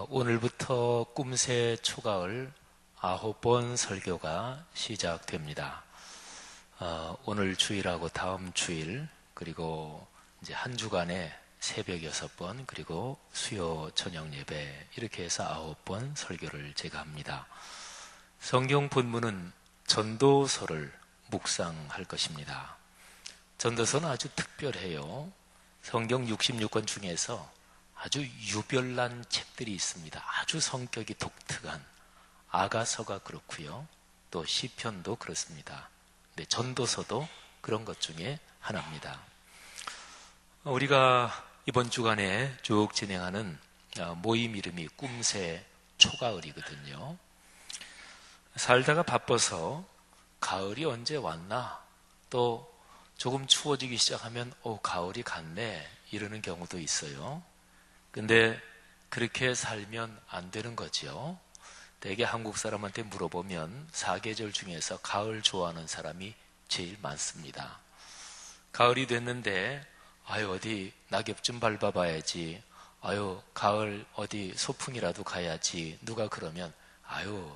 오늘부터 꿈새 초가을 9번 설교가 시작됩니다. 오늘 주일하고 다음 주일 그리고 이제 한 주간에 새벽 6번 그리고 수요 저녁 예배 이렇게 해서 9번 설교를 제가 합니다. 성경 본문은 전도서를 묵상할 것입니다. 전도서는 아주 특별해요. 성경 66권 중에서 아주 유별난 책들이 있습니다. 아주 성격이 독특한 아가서가 그렇고요. 또 시편도 그렇습니다. 근데 전도서도 그런 것 중에 하나입니다. 우리가 이번 주간에 쭉 진행하는 모임 이름이 꿈새 초가을이거든요. 살다가 바빠서 가을이 언제 왔나 또 조금 추워지기 시작하면 가을이 갔네 이러는 경우도 있어요. 근데 그렇게 살면 안 되는 거죠. 대개 한국 사람한테 물어보면 사계절 중에서 가을 좋아하는 사람이 제일 많습니다. 가을이 됐는데 어디 낙엽 좀 밟아봐야지, 가을 어디 소풍이라도 가야지, 누가 그러면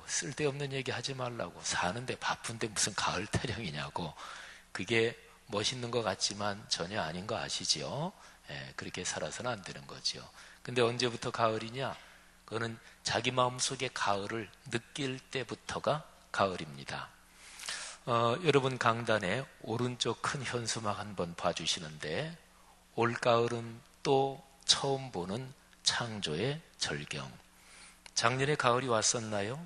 쓸데없는 얘기 하지 말라고, 사는데 바쁜데 무슨 가을 타령이냐고. 그게 멋있는 것 같지만 전혀 아닌 거 아시죠? 그렇게 살아서는 안 되는 거죠. 근데 언제부터 가을이냐? 그거는 자기 마음속에 가을을 느낄 때부터가 가을입니다. 여러분 강단에 오른쪽 큰 현수막 한번 봐주시는데, 올가을은 또 처음 보는 창조의 절경. 작년에 가을이 왔었나요?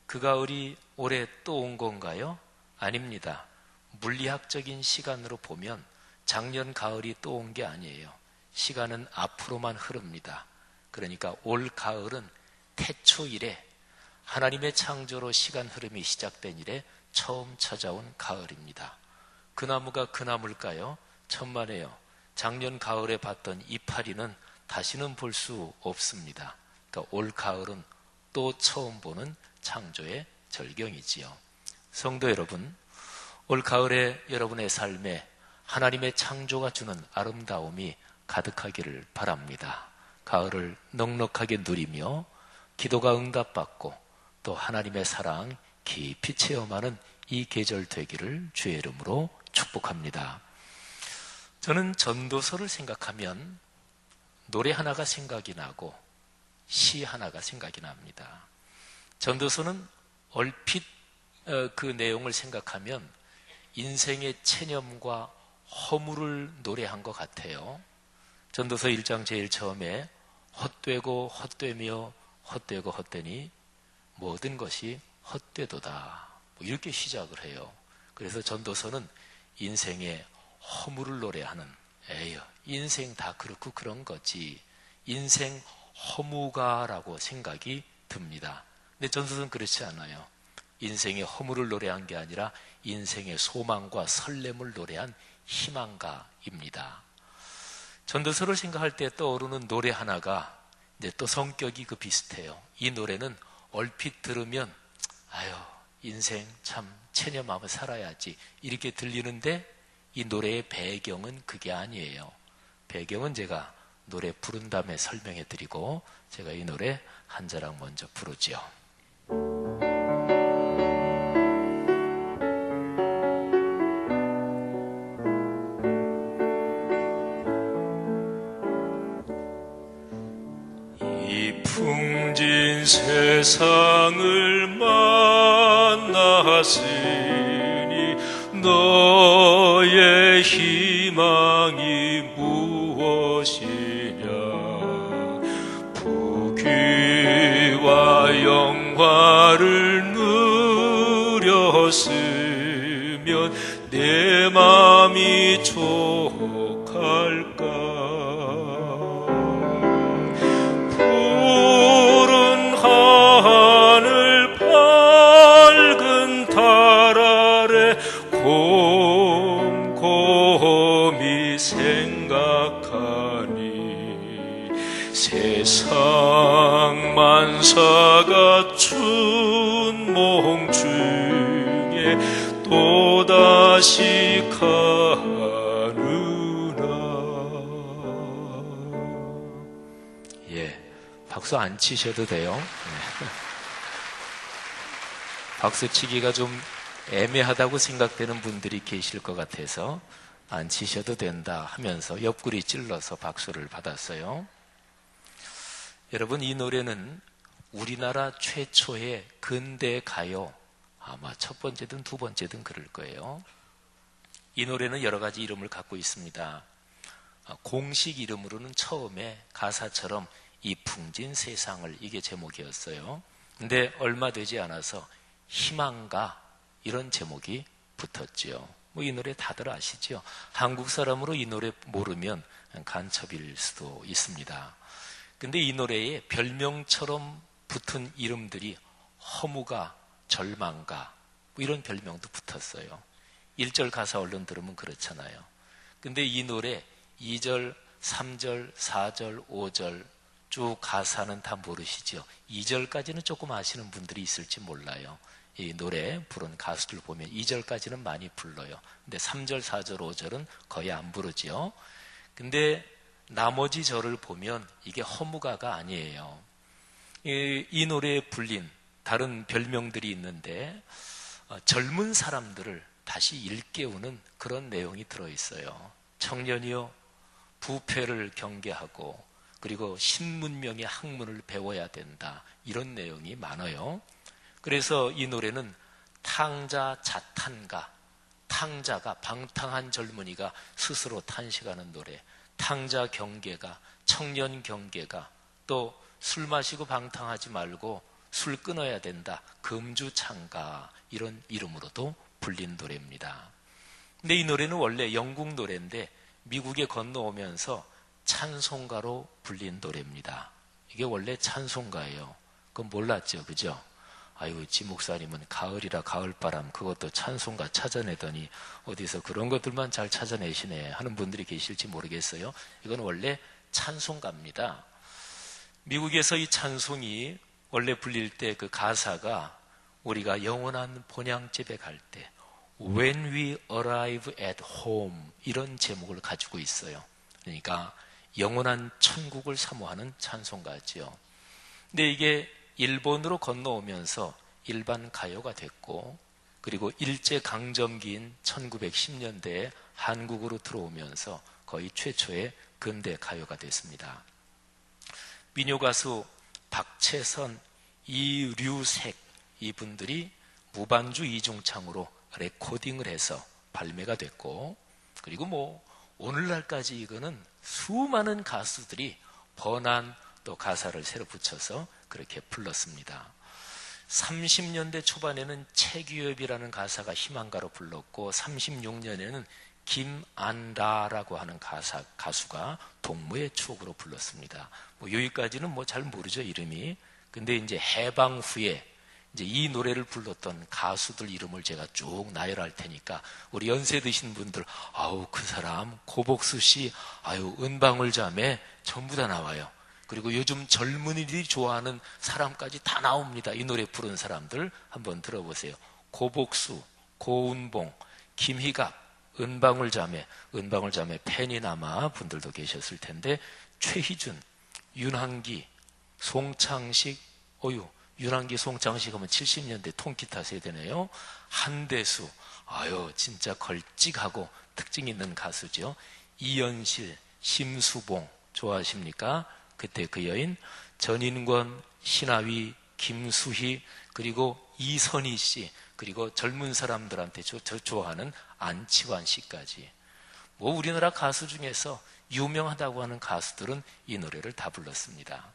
그 가을이 올해 또 온 건가요? 아닙니다. 물리학적인 시간으로 보면 작년 가을이 또 온 게 아니에요. 시간은 앞으로만 흐릅니다. 그러니까 올 가을은 태초 이래, 하나님의 창조로 시간 흐름이 시작된 이래 처음 찾아온 가을입니다. 그 나무가 그 나무일까요? 천만에요. 작년 가을에 봤던 이파리는 다시는 볼 수 없습니다. 그러니까 올 가을은 또 처음 보는 창조의 절경이지요. 성도 여러분, 올 가을에 여러분의 삶에 하나님의 창조가 주는 아름다움이 가득하기를 바랍니다. 가을을 넉넉하게 누리며 기도가 응답받고 또 하나님의 사랑 깊이 체험하는 이 계절 되기를 주의 이름으로 축복합니다. 저는 전도서를 생각하면 노래 하나가 생각이 나고 시 하나가 생각이 납니다. 전도서는 얼핏 그 내용을 생각하면 인생의 체념과 허물을 노래한 것 같아요. 전도서 1장 제일 처음에 헛되고 헛되며 헛되고 헛되니 모든 것이 헛되도다, 이렇게 시작을 해요. 그래서 전도서는 인생의 허물을 노래하는, 인생 다 그렇고 그런 거지, 인생 허무가라고 생각이 듭니다. 근데 전도서는 그렇지 않아요. 인생의 허물을 노래한 게 아니라 인생의 소망과 설렘을 노래한 희망가입니다. 전도서를 생각할 때 떠오르는 노래 하나가 이제 또 성격이 비슷해요. 이 노래는 얼핏 들으면 인생 참 체념하며 살아야지 이렇게 들리는데, 이 노래의 배경은 그게 아니에요. 배경은 제가 노래 부른 다음에 설명해 드리고, 제가 이 노래 한 자락 먼저 부르지요. 풍진 세상을 만났으니 너의 희망이 무엇이냐? 부귀와 영화를 누렸으면 내 맘이 족할까? 하늘 밝은 달 아래 곰곰이 생각하니 세상 만사가 춘몽 중에 또다시 가느라. 박수 안 치셔도 돼요. 네. 박수 치기가 좀 애매하다고 생각되는 분들이 계실 것 같아서 안 치셔도 된다 하면서 옆구리 찔러서 박수를 받았어요. 여러분, 이 노래는 우리나라 최초의 근대 가요, 아마 첫 번째든 두 번째든 그럴 거예요. 이 노래는 여러 가지 이름을 갖고 있습니다. 공식 이름으로는 처음에 가사처럼 이 풍진 세상을, 이게 제목이었어요. 근데 얼마 되지 않아서 희망가, 이런 제목이 붙었지요. 이 노래 다들 아시죠? 한국 사람으로 이 노래 모르면 간첩일 수도 있습니다. 근데 이 노래에 별명처럼 붙은 이름들이 허무가, 절망가, 이런 별명도 붙었어요. 1절 가사 얼른 들으면 그렇잖아요. 근데 이 노래 2절, 3절, 4절, 5절 쭉 가사는 다 모르시죠? 2절까지는 조금 아시는 분들이 있을지 몰라요. 이 노래 부른 가수들 보면 2절까지는 많이 불러요. 근데 3절, 4절, 5절은 거의 안 부르죠. 근데 나머지 절을 보면 이게 허무가가 아니에요. 이 노래에 불린 다른 별명들이 있는데 젊은 사람들을 다시 일깨우는 그런 내용이 들어있어요. 청년이여, 부패를 경계하고 그리고 신문명의 학문을 배워야 된다, 이런 내용이 많아요. 그래서 이 노래는 탕자 자탄가, 탕자가, 방탕한 젊은이가 스스로 탄식하는 노래, 탕자 경계가, 청년 경계가, 또 술 마시고 방탕하지 말고 술 끊어야 된다, 금주창가, 이런 이름으로도 불린 노래입니다. 근데 이 노래는 원래 영국 노래인데 미국에 건너오면서 찬송가로 불린 노래입니다. 이게 원래 찬송가예요. 그건 몰랐죠, 그죠? 아유, 지 목사님은 가을이라 가을바람, 그것도 찬송가 찾아내더니 어디서 그런 것들만 잘 찾아내시네 하는 분들이 계실지 모르겠어요. 이건 원래 찬송가입니다. 미국에서 이 찬송이 원래 불릴 때 그 가사가 우리가 영원한 본향집에 갈 때 When we arrive at home, 이런 제목을 가지고 있어요. 그러니까 영원한 천국을 사모하는 찬송가지요. 근데 이게 일본으로 건너오면서 일반 가요가 됐고, 그리고 일제강점기인 1910년대에 한국으로 들어오면서 거의 최초의 근대 가요가 됐습니다. 민요 가수 박채선, 이류색, 이분들이 무반주 이중창으로 레코딩을 해서 발매가 됐고, 그리고 오늘날까지 이거는 수많은 가수들이 번안 또 가사를 새로 붙여서 그렇게 불렀습니다. 30년대 초반에는 최규엽이라는 가사가 희망가로 불렀고, 36년에는 김안라라고 하는 가수가 동무의 추억으로 불렀습니다. 여기까지는 잘 모르죠, 이름이. 근데 이제 해방 후에 이제 이 노래를 불렀던 가수들 이름을 제가 쭉 나열할 테니까 우리 연세 드신 분들, 아우 그 사람 고복수 씨, 아유 은방울 자매, 전부 다 나와요. 그리고 요즘 젊은이들이 좋아하는 사람까지 다 나옵니다. 이 노래 부른 사람들 한번 들어보세요. 고복수, 고운봉, 김희갑, 은방울 자매 팬이나마 분들도 계셨을 텐데, 최희준, 윤한기, 송창식, 윤한기, 송창식 하면 70년대 통기타 세대네요. 한대수, 아유 진짜 걸찍하고 특징 있는 가수죠. 이연실, 심수봉 좋아하십니까? 그때 그 여인, 전인권, 신하위, 김수희, 그리고 이선희 씨, 그리고 젊은 사람들한테 좋아하는 안치환 씨까지. 우리나라 가수 중에서 유명하다고 하는 가수들은 이 노래를 다 불렀습니다.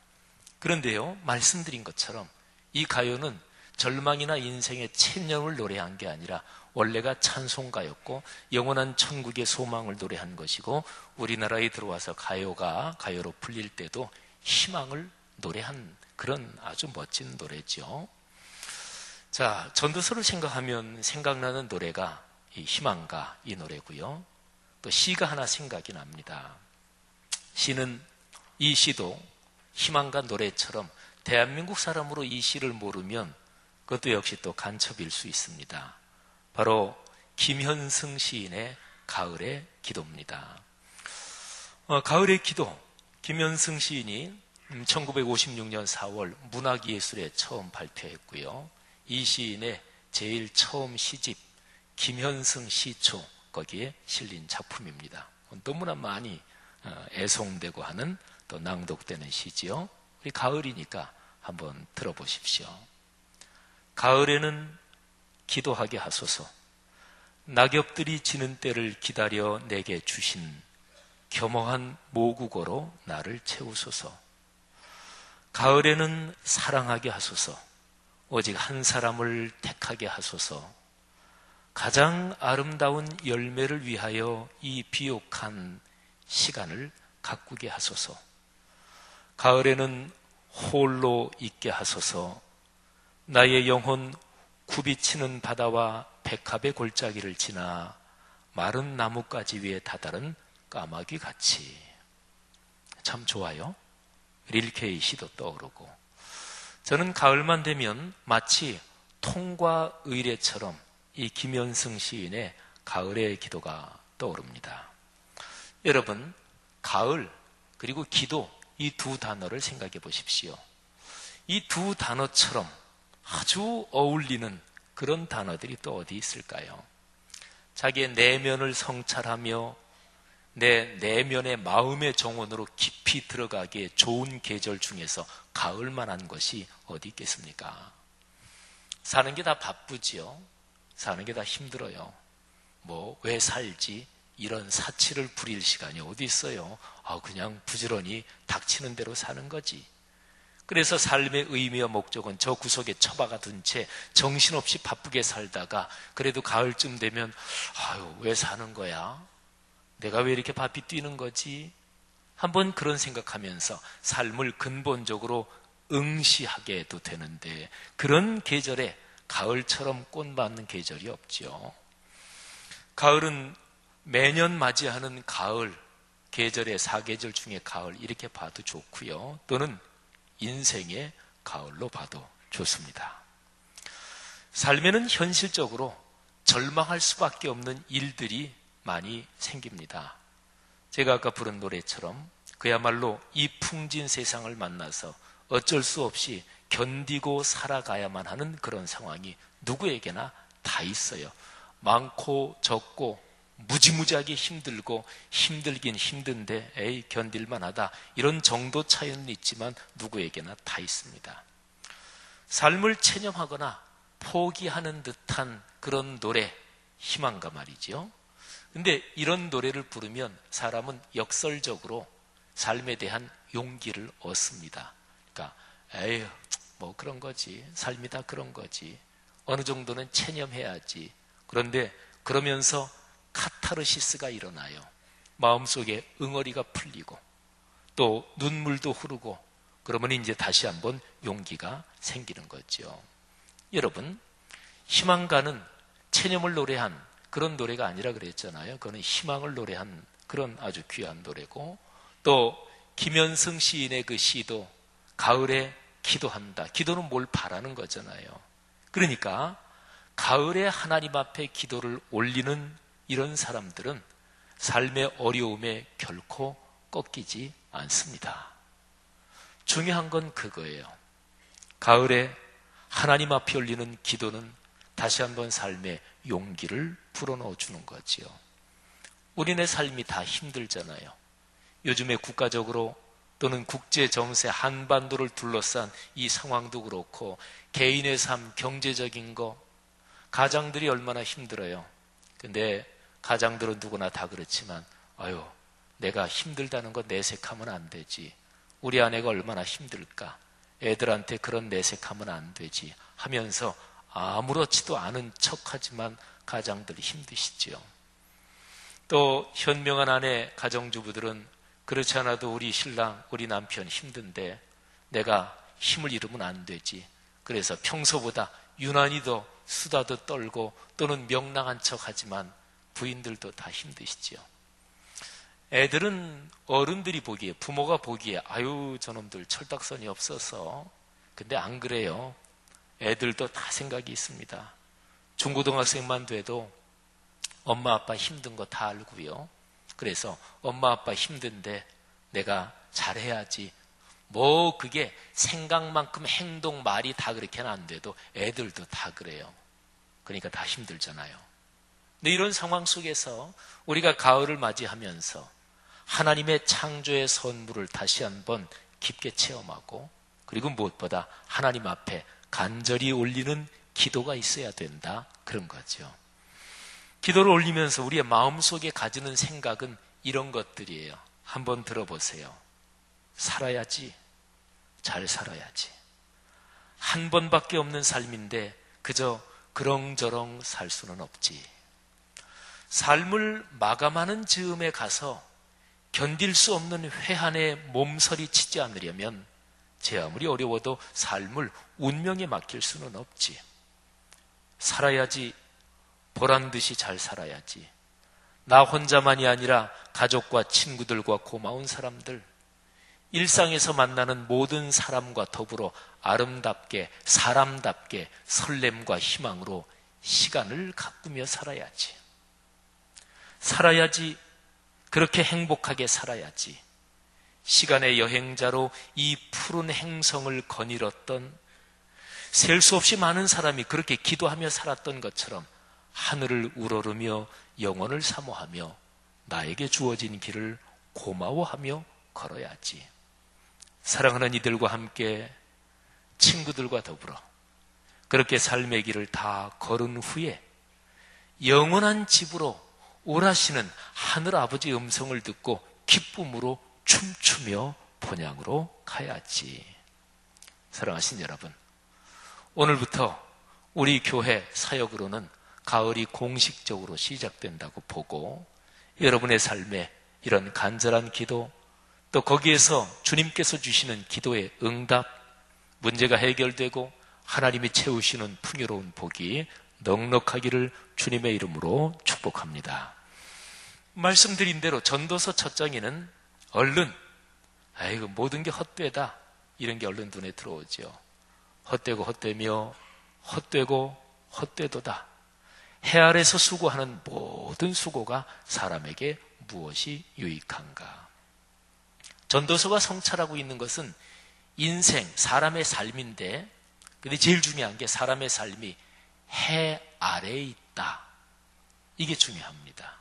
그런데요, 말씀드린 것처럼 이 가요는 절망이나 인생의 체념을 노래한 게 아니라 원래가 찬송가였고 영원한 천국의 소망을 노래한 것이고, 우리나라에 들어와서 가요로 불릴 때도 희망을 노래한 그런 아주 멋진 노래죠. 자, 전도서를 생각하면 생각나는 노래가 이 희망가, 이 노래고요. 또 시가 하나 생각이 납니다. 이 시도 희망가 노래처럼 대한민국 사람으로 이 시를 모르면 그것도 역시 또 간첩일 수 있습니다. 바로 김현승 시인의 가을의 기도입니다. 가을의 기도, 김현승 시인이 1956년 4월 문학예술에 처음 발표했고요. 이 시인의 제일 처음 시집 김현승 시초 거기에 실린 작품입니다. 너무나 많이 애송되고 하는 또 낭독되는 시지요. 우리 가을이니까 한번 들어보십시오. 가을에는 기도하게 하소서. 낙엽들이 지는 때를 기다려 내게 주신 겸허한 모국어로 나를 채우소서. 가을에는 사랑하게 하소서. 오직 한 사람을 택하게 하소서. 가장 아름다운 열매를 위하여 이 비옥한 시간을 가꾸게 하소서. 가을에는 홀로 있게 하소서. 나의 영혼 굽이치는 바다와 백합의 골짜기를 지나 마른 나뭇가지 위에 다다른 까마귀 같이. 참 좋아요. 릴케의 시도 떠오르고, 저는 가을만 되면 마치 통과 의례처럼 이 김현승 시인의 가을의 기도가 떠오릅니다. 여러분, 가을 그리고 기도, 이 두 단어를 생각해 보십시오. 이 두 단어처럼 아주 어울리는 그런 단어들이 또 어디 있을까요? 자기의 내면을 성찰하며 내 내면의 마음의 정원으로 깊이 들어가기에 좋은 계절 중에서 가을만한 것이 어디 있겠습니까? 사는 게 다 바쁘지요. 사는 게 다 힘들어요. 왜 살지? 이런 사치를 부릴 시간이 어디 있어요? 그냥 부지런히 닥치는 대로 사는 거지. 그래서 삶의 의미와 목적은 저 구석에 처박아둔 채 정신없이 바쁘게 살다가 그래도 가을쯤 되면 왜 사는 거야? 내가 왜 이렇게 바삐 뛰는 거지? 한번 그런 생각하면서 삶을 근본적으로 응시하게 해도 되는데, 그런 계절에 가을처럼 꽃맞는 계절이 없죠. 가을은 매년 맞이하는 가을, 계절의 사계절 중에 가을 이렇게 봐도 좋고요. 또는 인생의 가을로 봐도 좋습니다. 삶에는 현실적으로 절망할 수밖에 없는 일들이 많이 생깁니다. 제가 아까 부른 노래처럼 그야말로 이 풍진 세상을 만나서 어쩔 수 없이 견디고 살아가야만 하는 그런 상황이 누구에게나 다 있어요. 많고 적고 무지무지하게 힘들고 힘들긴 힘든데 견딜만 하다, 이런 정도 차이는 있지만 누구에게나 다 있습니다. 삶을 체념하거나 포기하는 듯한 그런 노래, 희망가 말이죠. 근데 이런 노래를 부르면 사람은 역설적으로 삶에 대한 용기를 얻습니다. 그러니까 그런 거지, 삶이 다 그런 거지, 어느 정도는 체념해야지. 그런데 그러면서 카타르시스가 일어나요. 마음속에 응어리가 풀리고 또 눈물도 흐르고, 그러면 이제 다시 한번 용기가 생기는 거죠. 여러분, 희망가는 체념을 노래한 그런 노래가 아니라 그랬잖아요. 그거는 희망을 노래한 그런 아주 귀한 노래고, 또 김현승 시인의 그 시도 가을에 기도한다. 기도는 뭘 바라는 거잖아요. 그러니까 가을에 하나님 앞에 기도를 올리는 이런 사람들은 삶의 어려움에 결코 꺾이지 않습니다. 중요한 건 그거예요. 가을에 하나님 앞에 올리는 기도는 다시 한번 삶에 용기를 불어넣어 주는 거지요. 우리네 삶이 다 힘들잖아요. 요즘에 국가적으로 또는 국제 정세, 한반도를 둘러싼 이 상황도 그렇고, 개인의 삶, 경제적인 거, 가장들이 얼마나 힘들어요. 근데 가장들은 누구나 다 그렇지만 내가 힘들다는 거 내색하면 안 되지. 우리 아내가 얼마나 힘들까, 애들한테 그런 내색하면 안 되지 하면서 아무렇지도 않은 척하지만 가장들이 힘드시죠. 또 현명한 아내, 가정주부들은 그렇지 않아도 우리 신랑, 우리 남편 힘든데 내가 힘을 잃으면 안 되지. 그래서 평소보다 유난히 더 수다도 떨고 또는 명랑한 척하지만 부인들도 다 힘드시죠. 애들은 어른들이 보기에, 부모가 보기에 저놈들 철딱선이 없어서. 근데 안 그래요. 애들도 다 생각이 있습니다. 중고등학생만 돼도 엄마 아빠 힘든 거 다 알고요. 그래서 엄마 아빠 힘든데 내가 잘해야지, 뭐 그게 생각만큼 행동, 말이 다 그렇게는 안 돼도 애들도 다 그래요. 그러니까 다 힘들잖아요. 근데 이런 상황 속에서 우리가 가을을 맞이하면서 하나님의 창조의 선물을 다시 한번 깊게 체험하고, 그리고 무엇보다 하나님 앞에 간절히 올리는 기도가 있어야 된다, 그런 거죠. 기도를 올리면서 우리의 마음속에 가지는 생각은 이런 것들이에요. 한번 들어보세요. 살아야지, 잘 살아야지. 한 번밖에 없는 삶인데 그저 그렁저렁 살 수는 없지. 삶을 마감하는 즈음에 가서 견딜 수 없는 회한에 몸서리 치지 않으려면 제 아무리 어려워도 삶을 운명에 맡길 수는 없지. 살아야지, 보란듯이 잘 살아야지. 나 혼자만이 아니라 가족과 친구들과 고마운 사람들, 일상에서 만나는 모든 사람과 더불어 아름답게, 사람답게 설렘과 희망으로 시간을 가꾸며 살아야지. 살아야지, 그렇게 행복하게 살아야지. 시간의 여행자로 이 푸른 행성을 거닐었던, 셀 수 없이 많은 사람이 그렇게 기도하며 살았던 것처럼 하늘을 우러르며 영혼을 사모하며 나에게 주어진 길을 고마워하며 걸어야지. 사랑하는 이들과 함께 친구들과 더불어 그렇게 삶의 길을 다 걸은 후에 영원한 집으로 오라시는 하늘 아버지의 음성을 듣고 기쁨으로 춤추며 본향으로 가야지. 사랑하신 여러분, 오늘부터 우리 교회 사역으로는 가을이 공식적으로 시작된다고 보고, 여러분의 삶에 이런 간절한 기도, 또 거기에서 주님께서 주시는 기도의 응답, 문제가 해결되고 하나님이 채우시는 풍요로운 복이 넉넉하기를 주님의 이름으로 축복합니다. 말씀드린 대로 전도서 첫 장에는 얼른, 아이고 모든 게 헛되다, 이런 게 얼른 눈에 들어오죠. 헛되고 헛되며 헛되고 헛되도다. 해 아래서 수고하는 모든 수고가 사람에게 무엇이 유익한가. 전도서가 성찰하고 있는 것은 인생, 사람의 삶인데, 근데 제일 중요한 게 사람의 삶이 해 아래에 있다, 이게 중요합니다.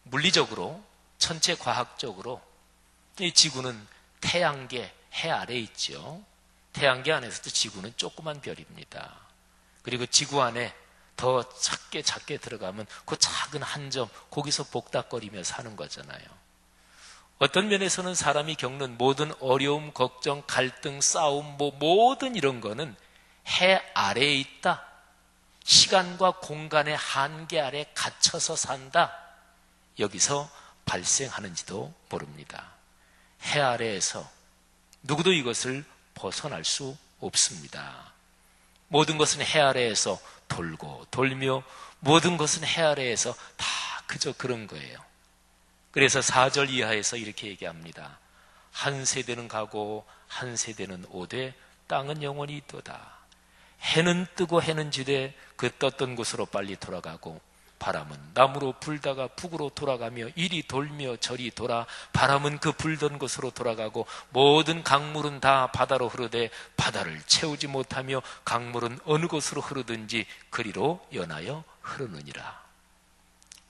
물리적으로, 천체 과학적으로 이 지구는 태양계 해 아래에 있죠. 태양계 안에서도 지구는 조그만 별입니다. 그리고 지구 안에 더 작게 들어가면 그 작은 한 점, 거기서 복닥거리며 사는 거잖아요. 어떤 면에서는 사람이 겪는 모든 어려움, 걱정, 갈등, 싸움, 모든 이런 거는 해 아래에 있다. 시간과 공간의 한계 아래 갇혀서 산다. 여기서 발생하는지도 모릅니다. 해 아래에서 누구도 이것을 벗어날 수 없습니다. 모든 것은 해 아래에서 돌고 돌며, 모든 것은 해 아래에서 다 그저 그런 거예요. 그래서 4절 이하에서 이렇게 얘기합니다. 한 세대는 가고 한 세대는 오되 땅은 영원히 있도다. 해는 뜨고 해는 지되 그 떴던 곳으로 빨리 돌아가고, 바람은 남으로 불다가 북으로 돌아가며 이리 돌며 저리 돌아 바람은 그 불던 곳으로 돌아가고, 모든 강물은 다 바다로 흐르되 바다를 채우지 못하며 강물은 어느 곳으로 흐르든지 그리로 연하여 흐르느니라.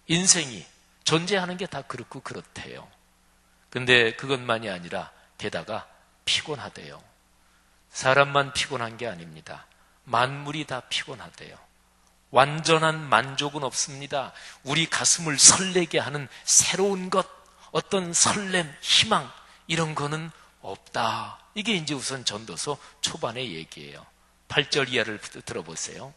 인생이 존재하는 게 다 그렇고 그렇대요. 근데 그것만이 아니라 게다가 피곤하대요. 사람만 피곤한 게 아닙니다. 만물이 다 피곤하대요. 완전한 만족은 없습니다. 우리 가슴을 설레게 하는 새로운 것, 어떤 설렘, 희망, 이런 거는 없다. 이게 이제 우선 전도서 초반의 얘기예요. 8절 이하를 들어보세요.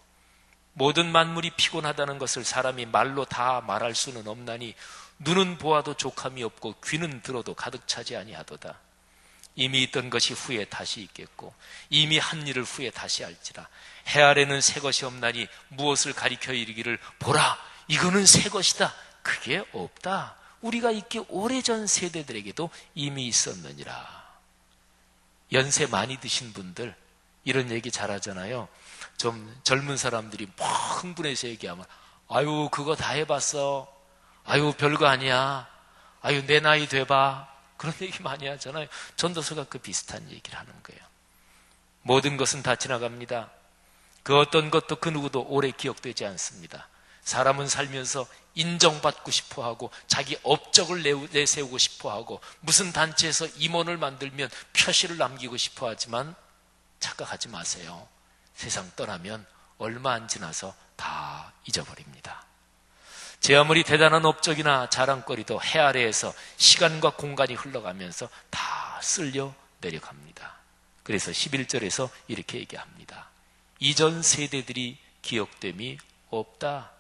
모든 만물이 피곤하다는 것을 사람이 말로 다 말할 수는 없나니 눈은 보아도 족함이 없고 귀는 들어도 가득 차지 아니하도다. 이미 있던 것이 후에 다시 있겠고 이미 한 일을 후에 다시 할지라. 해 아래는 새 것이 없나니 무엇을 가리켜 이르기를 보라 이거는 새 것이다. 그게 없다. 우리가 있기 오래전 세대들에게도 이미 있었느니라. 연세 많이 드신 분들 이런 얘기 잘하잖아요. 좀 젊은 사람들이 막 흥분해서 얘기하면 아유 그거 다 해봤어. 아유 별거 아니야. 아유 내 나이 돼봐. 그런 얘기 많이 하잖아요. 전도서가 그 비슷한 얘기를 하는 거예요. 모든 것은 다 지나갑니다. 그 어떤 것도 그 누구도 오래 기억되지 않습니다. 사람은 살면서 인정받고 싶어하고 자기 업적을 내세우고 싶어하고 무슨 단체에서 임원을 만들면 표시를 남기고 싶어하지만 착각하지 마세요. 세상 떠나면 얼마 안 지나서 다 잊어버립니다. 제 아무리 대단한 업적이나 자랑거리도 해 아래에서 시간과 공간이 흘러가면서 다 쓸려 내려갑니다. 그래서 11절에서 이렇게 얘기합니다. 이전 세대들이 기억됨이 없다.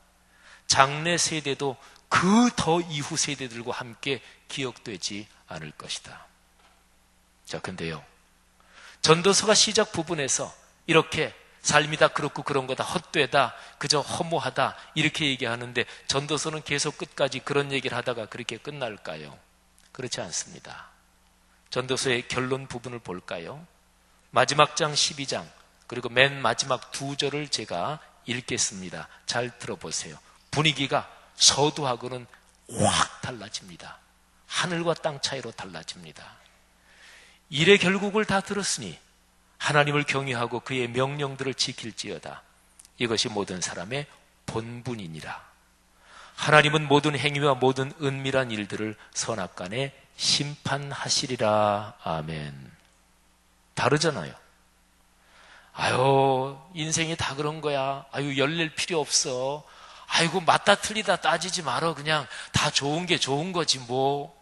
장래 세대도 그 더 이후 세대들과 함께 기억되지 않을 것이다. 자, 근데요, 전도서가 시작 부분에서 이렇게 삶이 다 그렇고 그런 거다, 헛되다, 그저 허무하다 이렇게 얘기하는데 전도서는 계속 끝까지 그런 얘기를 하다가 그렇게 끝날까요? 그렇지 않습니다. 전도서의 결론 부분을 볼까요? 마지막 장 12장 그리고 맨 마지막 2절을 제가 읽겠습니다. 잘 들어보세요. 분위기가 서두하고는 확 달라집니다. 하늘과 땅 차이로 달라집니다. 일의 결국을 다 들었으니 하나님을 경외하고 그의 명령들을 지킬지어다. 이것이 모든 사람의 본분이니라. 하나님은 모든 행위와 모든 은밀한 일들을 선악간에 심판하시리라. 아멘. 다르잖아요. 아유, 인생이 다 그런 거야. 아유, 열릴 필요 없어. 아이고, 맞다 틀리다 따지지 말어. 그냥 다 좋은 게 좋은 거지 뭐.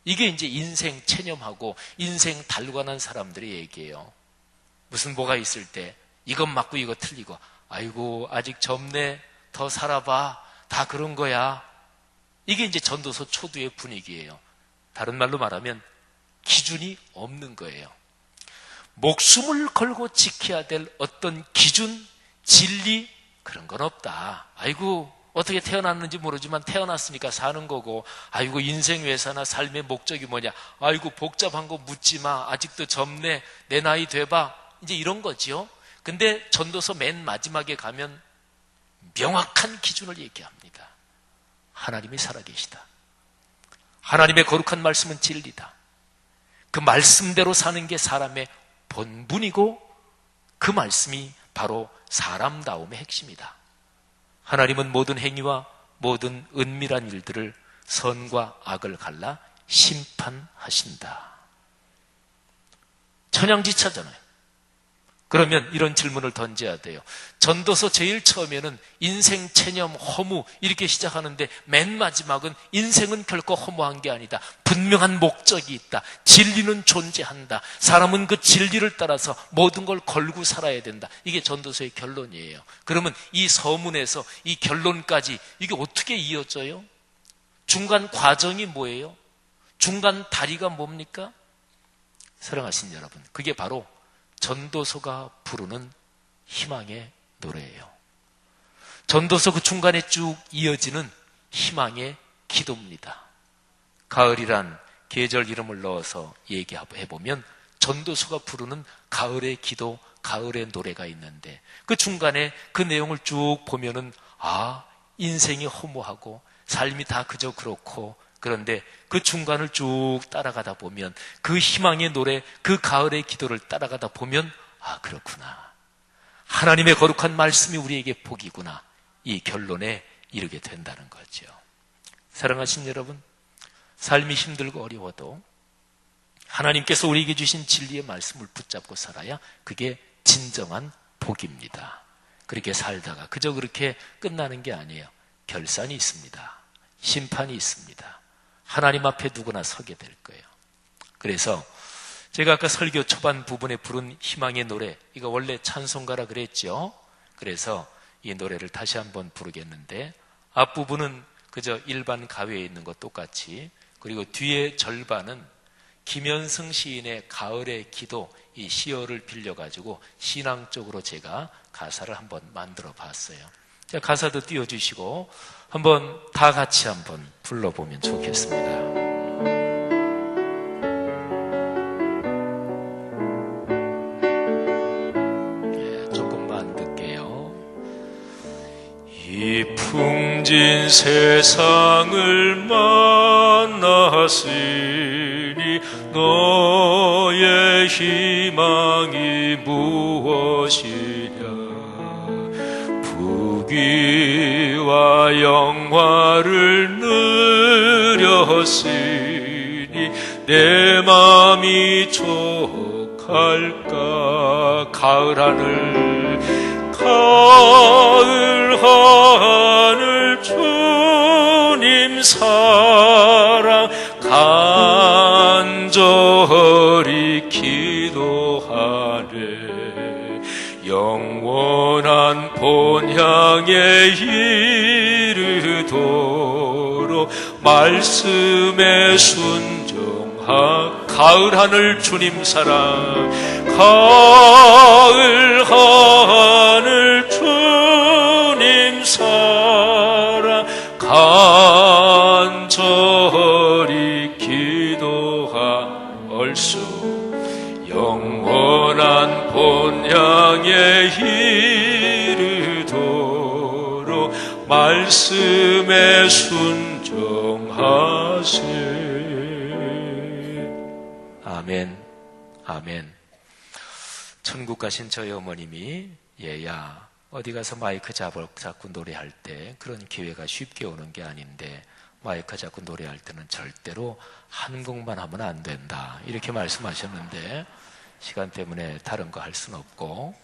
이게 이제 인생 체념하고 인생 달관한 사람들의 얘기예요. 무슨 뭐가 있을 때 이것 맞고 이거 틀리고, 아이고 아직 젊네, 더 살아봐, 다 그런 거야. 이게 이제 전도서 초두의 분위기예요. 다른 말로 말하면 기준이 없는 거예요. 목숨을 걸고 지켜야 될 어떤 기준, 진리, 그런 건 없다. 아이고 어떻게 태어났는지 모르지만 태어났으니까 사는 거고, 아이고 인생 왜 사나, 삶의 목적이 뭐냐, 아이고 복잡한 거 묻지 마, 아직도 젊네, 내 나이 돼봐, 이제 이런 거지요. 근데 전도서 맨 마지막에 가면 명확한 기준을 얘기합니다. 하나님이 살아계시다. 하나님의 거룩한 말씀은 진리다. 그 말씀대로 사는 게 사람의 본분이고 그 말씀이 바로 사람다움의 핵심이다. 하나님은 모든 행위와 모든 은밀한 일들을 선과 악을 갈라 심판하신다. 천양지차잖아요. 그러면 이런 질문을 던져야 돼요. 전도서 제일 처음에는 인생 체념 허무 이렇게 시작하는데 맨 마지막은 인생은 결코 허무한 게 아니다. 분명한 목적이 있다. 진리는 존재한다. 사람은 그 진리를 따라서 모든 걸 걸고 살아야 된다. 이게 전도서의 결론이에요. 그러면 이 서문에서 이 결론까지 이게 어떻게 이어져요? 중간 과정이 뭐예요? 중간 다리가 뭡니까? 사랑하신 여러분, 그게 바로 전도서가 부르는 희망의 노래예요. 전도서 그 중간에 쭉 이어지는 희망의 기도입니다. 가을이란 계절 이름을 넣어서 얘기해보면 전도서가 부르는 가을의 기도, 가을의 노래가 있는데 그 중간에 그 내용을 쭉 보면은 인생이 허무하고 삶이 다 그저 그렇고, 그런데 그 중간을 쭉 따라가다 보면 그 희망의 노래, 그 가을의 기도를 따라가다 보면 그렇구나, 하나님의 거룩한 말씀이 우리에게 복이구나, 이 결론에 이르게 된다는 거죠. 사랑하신 여러분, 삶이 힘들고 어려워도 하나님께서 우리에게 주신 진리의 말씀을 붙잡고 살아야 그게 진정한 복입니다. 그렇게 살다가 그저 그렇게 끝나는 게 아니에요. 결산이 있습니다. 심판이 있습니다. 하나님 앞에 누구나 서게 될 거예요. 그래서 제가 아까 설교 초반 부분에 부른 희망의 노래, 이거 원래 찬송가라 그랬죠. 그래서 이 노래를 다시 한번 부르겠는데, 앞부분은 그저 일반 가회에 있는 것 똑같이, 그리고 뒤에 절반은 김현승 시인의 가을의 기도, 이 시어를 빌려가지고 신앙적으로 제가 가사를 한번 만들어 봤어요. 자, 가사도 띄워주시고 한번 다 같이 한번 불러보면 좋겠습니다. 조금만 듣게요. 이 풍진 세상을 만났으니 너의 희망이 무엇이냐 부귀와 영화를 누렸으니 내 맘이 족할까 가을 하늘 주님 사랑 간절히 기도하네 영원한 본향에 이르도록 말씀에 순종하 가을 하늘 주님 사랑 가을 하늘 주님 사랑 간절히 기도하올수 영원한 본향에 이르도록 말씀에 순종하세. 아멘, 아멘. 천국 가신 저희 어머님이 얘야 어디 가서 마이크 잡고 노래할 때 그런 기회가 쉽게 오는 게 아닌데 마이크 잡고 노래할 때는 절대로 한 곡만 하면 안 된다 이렇게 말씀하셨는데 시간 때문에 다른 거 할 수는 없고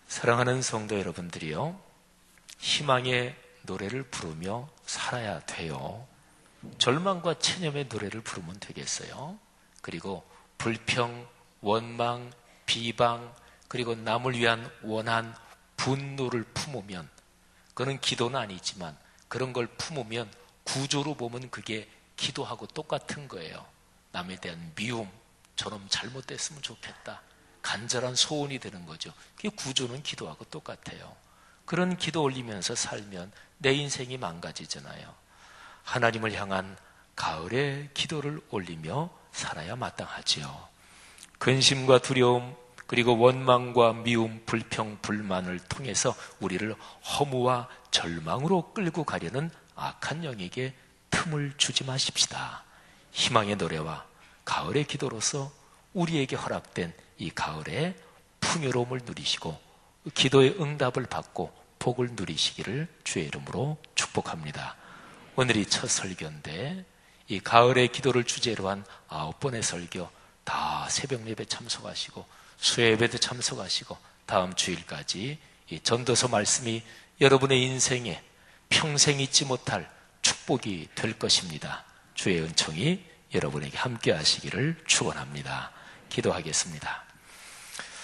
사랑하는 성도 여러분들이요 희망의 노래를 부르며 살아야 돼요. 절망과 체념의 노래를 부르면 되겠어요. 그리고 불평, 원망, 비방 그리고 남을 위한 원한, 분노를 품으면 그건 기도는 아니지만 그런 걸 품으면 구조로 보면 그게 기도하고 똑같은 거예요. 남에 대한 미움, 저놈 잘못됐으면 좋겠다. 간절한 소원이 되는 거죠. 그게 구조는 기도하고 똑같아요. 그런 기도 올리면서 살면 내 인생이 망가지잖아요. 하나님을 향한 가을의 기도를 올리며 살아야 마땅하지요. 근심과 두려움 그리고 원망과 미움, 불평, 불만을 통해서 우리를 허무와 절망으로 끌고 가려는 악한 영에게 틈을 주지 마십시다. 희망의 노래와 가을의 기도로서 우리에게 허락된 이 가을의 풍요로움을 누리시고 기도의 응답을 받고 복을 누리시기를 주의 이름으로 축복합니다. 오늘이 첫 설교인데 이 가을의 기도를 주제로 한 9번의 설교 다 새벽 예배 참석하시고 수요 예배도 참석하시고 다음 주일까지 이 전도서 말씀이 여러분의 인생에 평생 잊지 못할 축복이 될 것입니다. 주의 은총이 여러분에게 함께 하시기를 축원합니다. 기도하겠습니다.